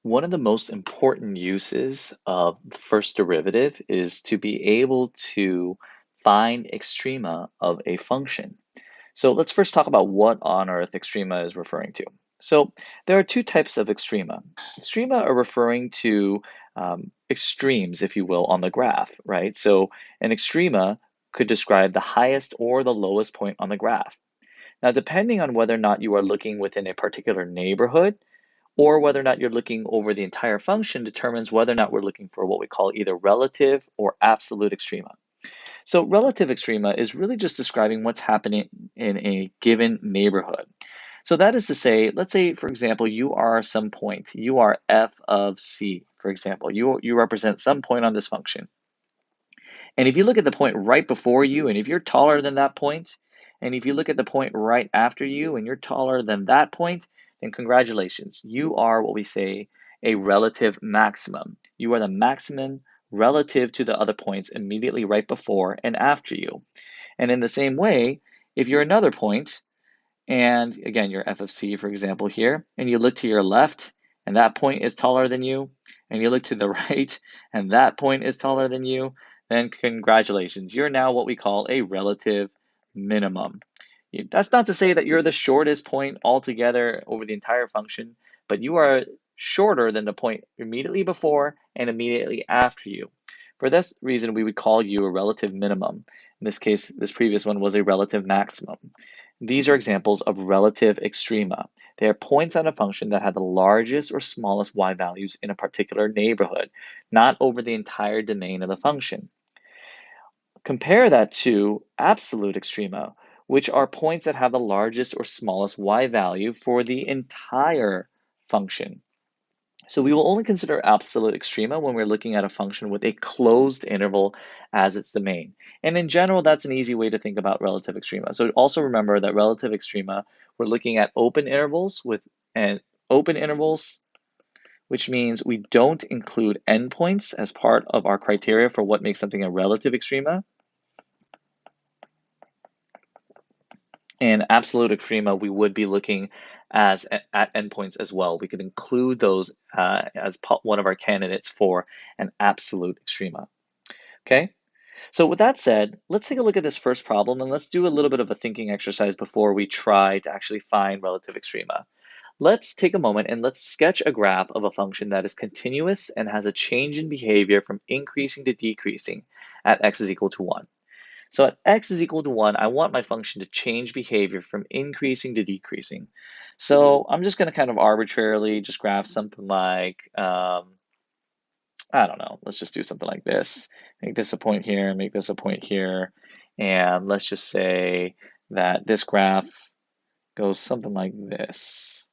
One of the most important uses of the first derivative is to be able to find extrema of a function. So let's first talk about what on earth extrema is referring to. So there are two types of extrema. Extrema are referring to extremes, if you will, on the graph, right? So an extrema could describe the highest or the lowest point on the graph. Now, depending on whether or not you are looking within a particular neighborhood, or whether or not you're looking over the entire function determines whether or not we're looking for what we call either relative or absolute extrema. So relative extrema is really just describing what's happening in a given neighborhood. So that is to say, let's say, for example, you are some point. You are f of c, for example. You represent some point on this function. And if you look at the point right before you, and if you're taller than that point, and if you look at the point right after you, and you're taller than that point, then congratulations. You are what we say a relative maximum. You are the maximum relative to the other points immediately right before and after you. And in the same way, if you're another point, and again, you're f of c, for example, here, and you look to your left, and that point is taller than you, and you look to the right, and that point is taller than you, then congratulations. You're now what we call a relative minimum. That's not to say that you're the shortest point altogether over the entire function, but you are shorter than the point immediately before and immediately after you. For this reason, we would call you a relative minimum. In this case, this previous one was a relative maximum. These are examples of relative extrema. They are points on a function that have the largest or smallest y values in a particular neighborhood, not over the entire domain of the function. Compare that to absolute extrema, which are points that have the largest or smallest y value for the entire function. So we will only consider absolute extrema when we're looking at a function with a closed interval as its domain. And in general, that's an easy way to think about relative extrema. So also remember that relative extrema, we're looking at open intervals which means we don't include endpoints as part of our criteria for what makes something a relative extrema. And absolute extrema, we would be looking at endpoints as well. We could include those as one of our candidates for an absolute extrema. Okay, so with that said, let's take a look at this first problem and let's do a little bit of a thinking exercise before we try to actually find relative extrema. Let's take a moment and let's sketch a graph of a function that is continuous and has a change in behavior from increasing to decreasing at x is equal to 1. So at x is equal to 1, I want my function to change behavior from increasing to decreasing. So I'm just going to kind of arbitrarily just graph something like, I don't know, let's just do something like this. Make this a point here, make this a point here, and let's just say that this graph goes something like this.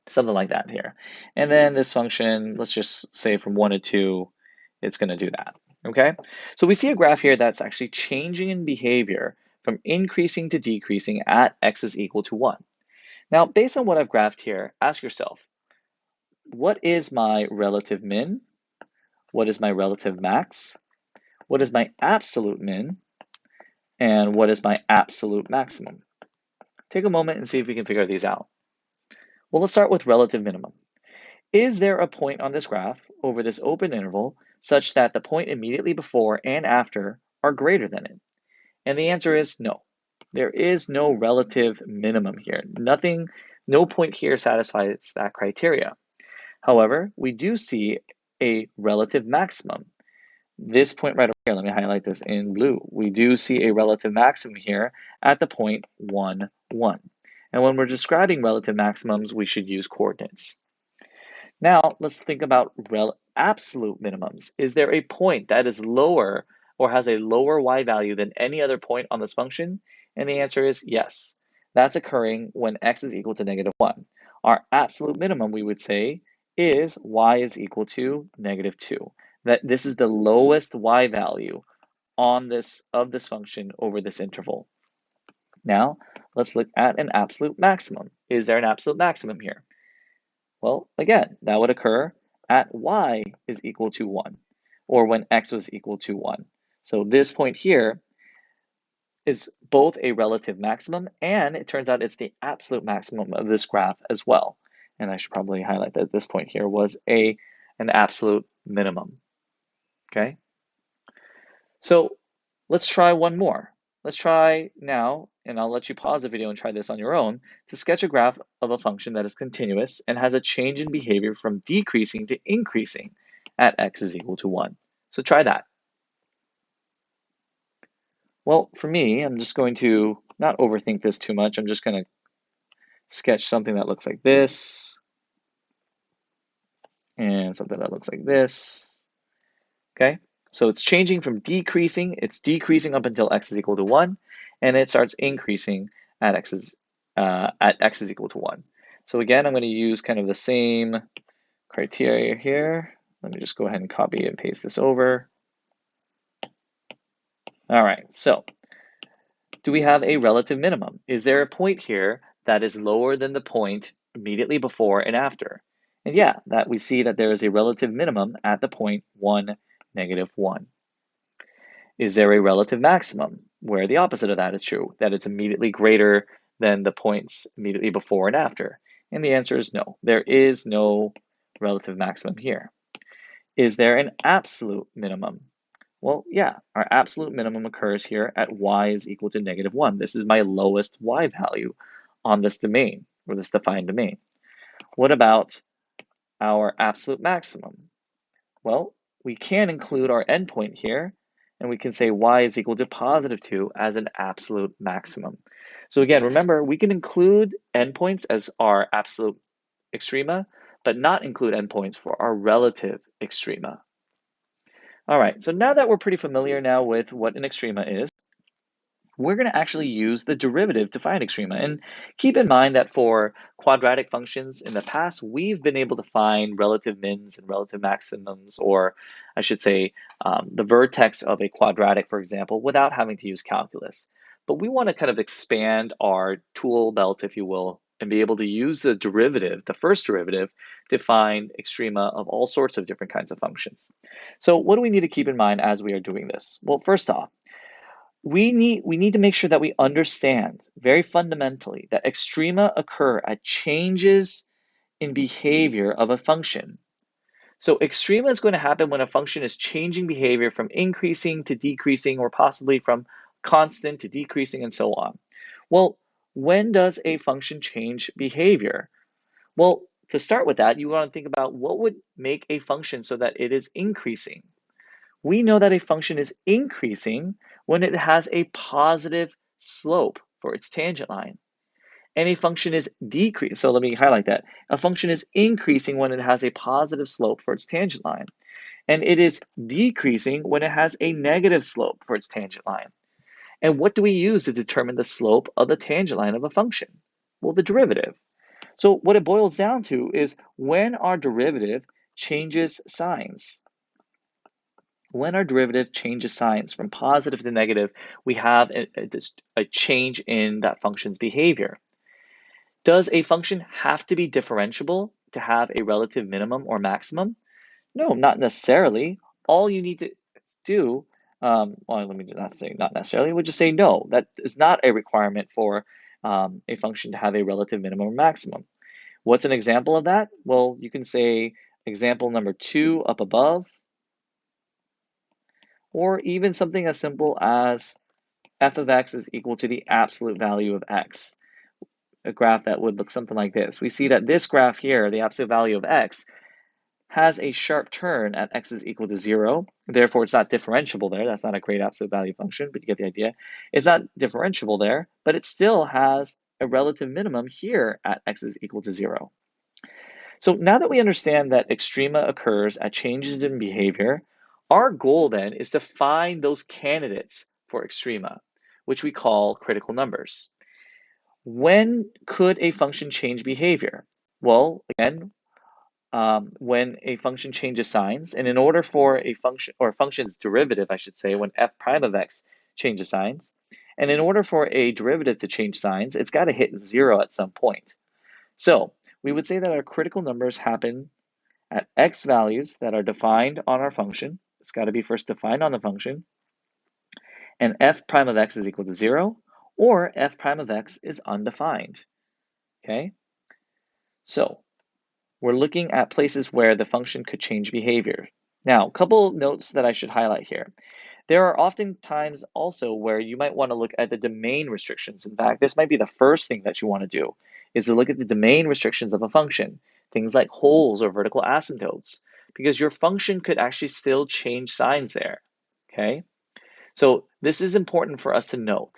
Something like that here. And then this function, let's just say from 1 to 2, it's going to do that. Okay, so we see a graph here that's actually changing in behavior from increasing to decreasing at x is equal to 1. Now, based on what I've graphed here, ask yourself, what is my relative min? What is my relative max? What is my absolute min? And what is my absolute maximum? Take a moment and see if we can figure these out. Well, let's start with relative minimum. Is there a point on this graph over this open interval such that the point immediately before and after are greater than it? And the answer is no. There is no relative minimum here. No point here satisfies that criteria. However, we do see a relative maximum. This point right over here, let me highlight this in blue. We do see a relative maximum here at the point 1, 1. And when we're describing relative maximums, we should use coordinates. Now, let's think about absolute minimums. Is there a point that is lower or has a lower y value than any other point on this function? And the answer is yes. That's occurring when x is equal to negative 1. Our absolute minimum, we would say, is y is equal to negative 2. That this is the lowest y value of this function over this interval. Now, let's look at an absolute maximum. Is there an absolute maximum here? Well, again, that would occur at y is equal to 1, or when x was equal to 1. So this point here is both a relative maximum, and it turns out it's the absolute maximum of this graph as well. and I should probably highlight that at this point here, was an absolute minimum. Okay? So let's try one more. Let's try now, and I'll let you pause the video and try this on your own, to sketch a graph of a function that is continuous and has a change in behavior from decreasing to increasing at x is equal to 1. So try that. Well, for me, I'm just going to not overthink this too much. I'm just going to sketch something that looks like this, and something that looks like this. Okay, so it's changing from decreasing, it's decreasing up until x is equal to 1, and it starts increasing at x is equal to 1. So again, I'm going to use kind of the same criteria here. Let me just go ahead and copy and paste this over. All right, so do we have a relative minimum? Is there a point here that is lower than the point immediately before and after? And yeah, that we see that there is a relative minimum at the point 1, -1. Is there a relative maximum where the opposite of that is true, that it's immediately greater than the points immediately before and after? And the answer is no. There is no relative maximum here. Is there an absolute minimum? Well, yeah, our absolute minimum occurs here at y is equal to -1. This is my lowest y value on this domain, or this defined domain. What about our absolute maximum? Well, we can include our endpoint here, and we can say y is equal to +2 as an absolute maximum. So again, remember, we can include endpoints as our absolute extrema, but not include endpoints for our relative extrema. All right, so now that we're pretty familiar now with what an extrema is, we're going to actually use the derivative to find extrema. And keep in mind that for quadratic functions in the past, we've been able to find relative mins and relative maximums, or I should say the vertex of a quadratic, for example, without having to use calculus. But we want to kind of expand our tool belt, if you will, and be able to use the derivative, the first derivative, to find extrema of all sorts of different kinds of functions. So what do we need to keep in mind as we are doing this? Well, first off, we need to make sure that we understand very fundamentally that extrema occur at changes in behavior of a function. So extrema is going to happen when a function is changing behavior from increasing to decreasing, or possibly from constant to decreasing, and so on. Well, when does a function change behavior? Well, to start with that, you want to think about what would make a function so that it is increasing. We know that a function is increasing when it has a positive slope for its tangent line. And a function is decreasing. So let me highlight that. A function is increasing when it has a positive slope for its tangent line. And it is decreasing when it has a negative slope for its tangent line. And what do we use to determine the slope of the tangent line of a function? Well, the derivative. So what it boils down to is when our derivative changes signs. When our derivative changes signs from positive to negative, we have a change in that function's behavior. Does a function have to be differentiable to have a relative minimum or maximum? No, not necessarily. All you need to do, well, let me not say not necessarily, we'll just say no. That is not a requirement for a function to have a relative minimum or maximum. What's an example of that? Well, you can say example number 2 up above, or even something as simple as f of x is equal to the absolute value of x. A graph that would look something like this. We see that this graph here, the absolute value of x, has a sharp turn at x is equal to 0. Therefore, it's not differentiable there. That's not a great absolute value function, but you get the idea. It's not differentiable there, but it still has a relative minimum here at x is equal to 0. So now that we understand that extrema occurs at changes in behavior, our goal then is to find those candidates for extrema, which we call critical numbers. When could a function change behavior? Well, again, when a function changes signs, and in order for a function, or a function's derivative, I should say, when f prime of x changes signs, and in order for a derivative to change signs, it's got to hit 0 at some point. So we would say that our critical numbers happen at x values that are defined on our function. It's got to be first defined on the function, and f prime of x is equal to 0, or f prime of x is undefined. Okay? So we're looking at places where the function could change behavior. Now, a couple notes that I should highlight here. There are often times also where you might want to look at the domain restrictions. In fact, this might be the first thing that you want to do, is to look at the domain restrictions of a function, things like holes or vertical asymptotes, because your function could actually still change signs there, okay? So this is important for us to note.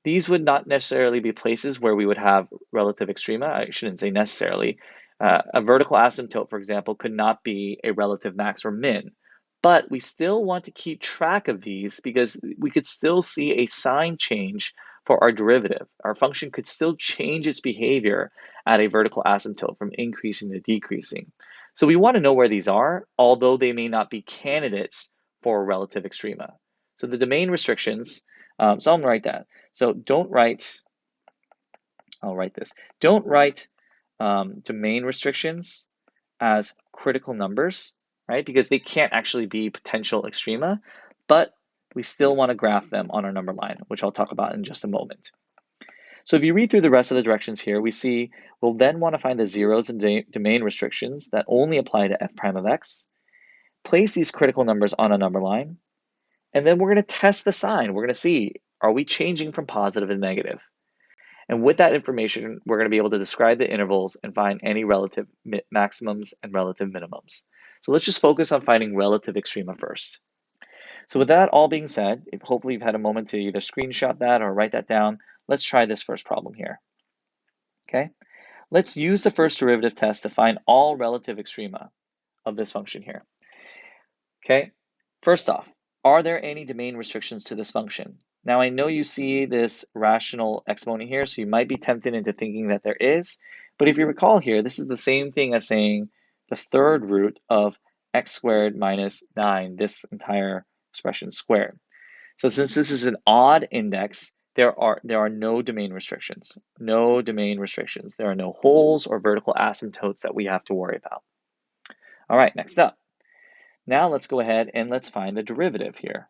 These would not necessarily be places where we would have relative extrema. I shouldn't say necessarily. A vertical asymptote, for example, could not be a relative max or min. But we still want to keep track of these because we could still see a sign change for our derivative. Our function could still change its behavior at a vertical asymptote from increasing to decreasing. So we want to know where these are, although they may not be candidates for relative extrema. So the domain restrictions, so I'm gonna write that. So I'll write this. Don't write domain restrictions as critical numbers, right? Because they can't actually be potential extrema, but we still want to graph them on our number line, which I'll talk about in just a moment. So if you read through the rest of the directions here, we see we'll then want to find the zeros and domain restrictions that only apply to f prime of x, place these critical numbers on a number line, and then we're going to test the sign. We're going to see, are we changing from positive to negative? And with that information, we're going to be able to describe the intervals and find any relative maximums and relative minimums. So let's just focus on finding relative extrema first. So with that all being said, if hopefully you've had a moment to either screenshot that or write that down, let's try this first problem here. Okay, let's use the first derivative test to find all relative extrema of this function here. Okay, first off, are there any domain restrictions to this function? Now I know you see this rational exponent here, so you might be tempted into thinking that there is, but if you recall here, this is the same thing as saying the third root of x squared minus 9, this entire expression squared. So since this is an odd index, there are no domain restrictions. No domain restrictions. There are no holes or vertical asymptotes that we have to worry about. All right, next up. Now let's go ahead and let's find the derivative here.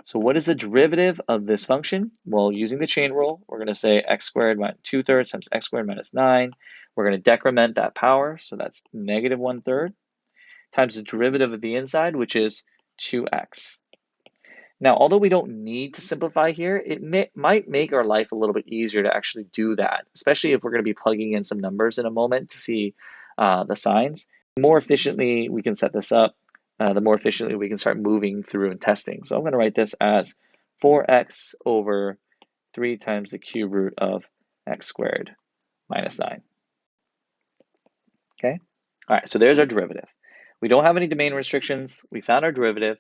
So what is the derivative of this function? Well, using the chain rule, we're going to say x squared minus 2/3 times x squared minus 9. We're going to decrement that power, so that's negative 1/3, times the derivative of the inside, which is 2x. Now, although we don't need to simplify here, it might make our life a little bit easier to actually do that, especially if we're going to be plugging in some numbers in a moment to see the signs. The more efficiently we can set this up, the more efficiently we can start moving through and testing. So I'm going to write this as 4x over 3 times the cube root of x squared minus 9. Okay? All right, so there's our derivative. We don't have any domain restrictions. We found our derivative.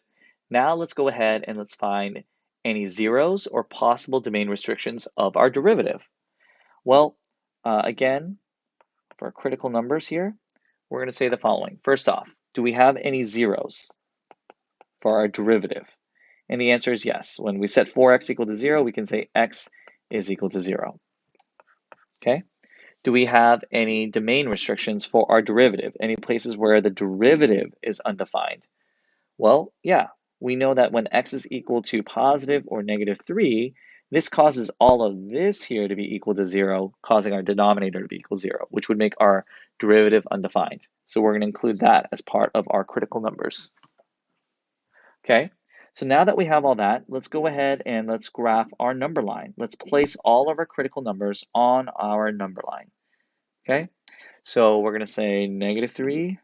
Now let's go ahead and let's find any zeros or possible domain restrictions of our derivative. Well, again, for our critical numbers here, we're going to say the following. First off, do we have any zeros for our derivative? And the answer is yes. When we set 4x equal to 0, we can say x is equal to 0. Okay? Do we have any domain restrictions for our derivative? Any places where the derivative is undefined? Well, yeah. We know that when x is equal to positive or negative 3, this causes all of this here to be equal to 0, causing our denominator to be equal to 0, which would make our derivative undefined. So we're going to include that as part of our critical numbers. Okay, so now that we have all that, let's go ahead and let's graph our number line. Let's place all of our critical numbers on our number line. Okay, so we're going to say negative 3,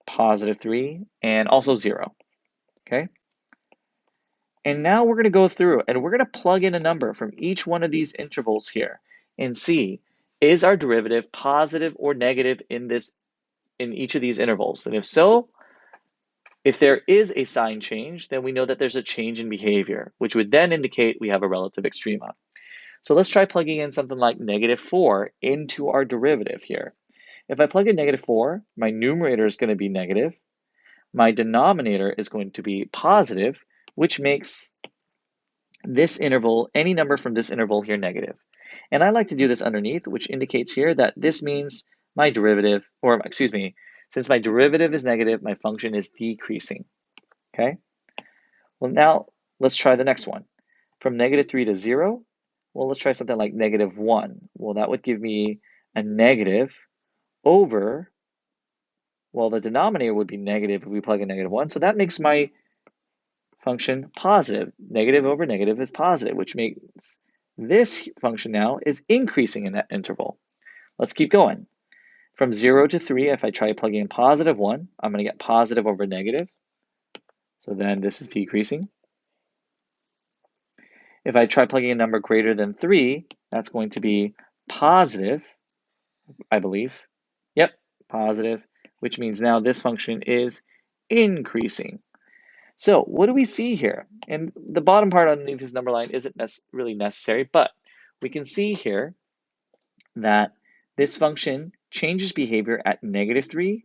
positive 3, and also 0. Okay. And now we're going to go through and we're going to plug in a number from each one of these intervals here and see, is our derivative positive or negative in each of these intervals? And if so, if there is a sign change, then we know that there's a change in behavior, which would then indicate we have a relative extrema. So let's try plugging in something like negative 4 into our derivative here. If I plug in negative 4, my numerator is going to be negative. My denominator is going to be positive, which makes this interval, any number from this interval here, negative. And I like to do this underneath, which indicates here that this means my derivative, or excuse me, since my derivative is negative, my function is decreasing. Okay? Well, now let's try the next one. From negative 3 to 0, well, let's try something like negative 1. Well, that would give me a negative over Well, the denominator would be negative if we plug in -1, so that makes my function positive. Negative over negative is positive, which makes this function now is increasing in that interval. Let's keep going. From 0 to 3, if I try plugging in +1, I'm going to get positive over negative. So then this is decreasing. If I try plugging a number greater than 3, that's going to be positive, I believe. Yep, positive, which means now this function is increasing. So what do we see here? And the bottom part underneath this number line isn't really necessary, but we can see here that this function changes behavior at -3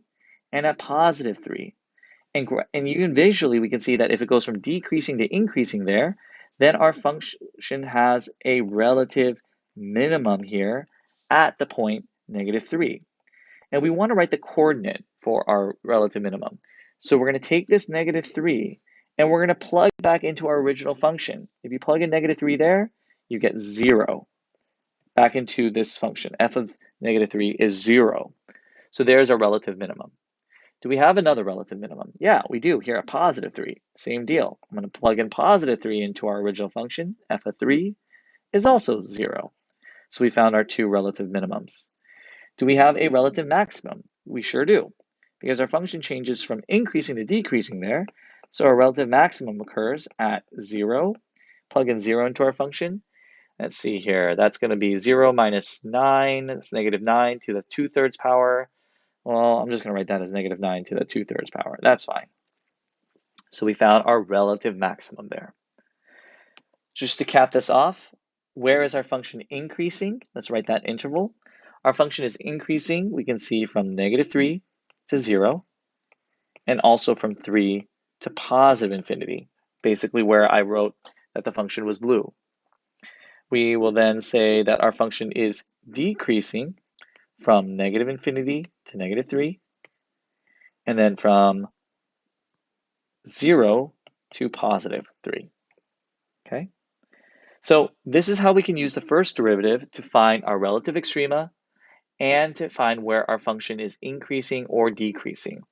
and at +3. And even visually, we can see that if it goes from decreasing to increasing there, then our function has a relative minimum here at the point -3. And we want to write the coordinate for our relative minimum. So we're going to take this -3 and we're going to plug back into our original function. If you plug in -3 there, you get 0 back into this function. F of -3 is 0. So there's our relative minimum. Do we have another relative minimum? Yeah, we do here at +3. Same deal. I'm going to plug in +3 into our original function. F of 3 is also 0. So we found our two relative minimums. Do we have a relative maximum? We sure do, because our function changes from increasing to decreasing there. So our relative maximum occurs at 0. Plug in 0 into our function. Let's see here. That's going to be 0 minus 9. That's -9 to the 2/3 power. Well, I'm just going to write that as -9 to the 2/3 power. That's fine. So we found our relative maximum there. Just to cap this off, where is our function increasing? Let's write that interval. Our function is increasing, we can see from -3 to 0, and also from 3 to +infinity, basically where I wrote that the function was blue. We will then say that our function is decreasing from -infinity to -3, and then from 0 to +3, okay? So this is how we can use the first derivative to find our relative extrema and to find where our function is increasing or decreasing.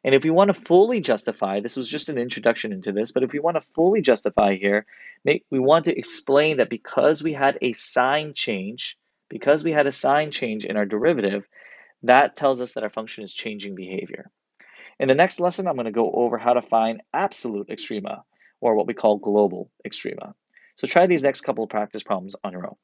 And if we want to fully justify, this was just an introduction into this, but if we want to fully justify here, we want to explain that because we had a sign change, in our derivative, that tells us that our function is changing behavior. In the next lesson, I'm going to go over how to find absolute extrema, or what we call global extrema. So try these next couple of practice problems on your own.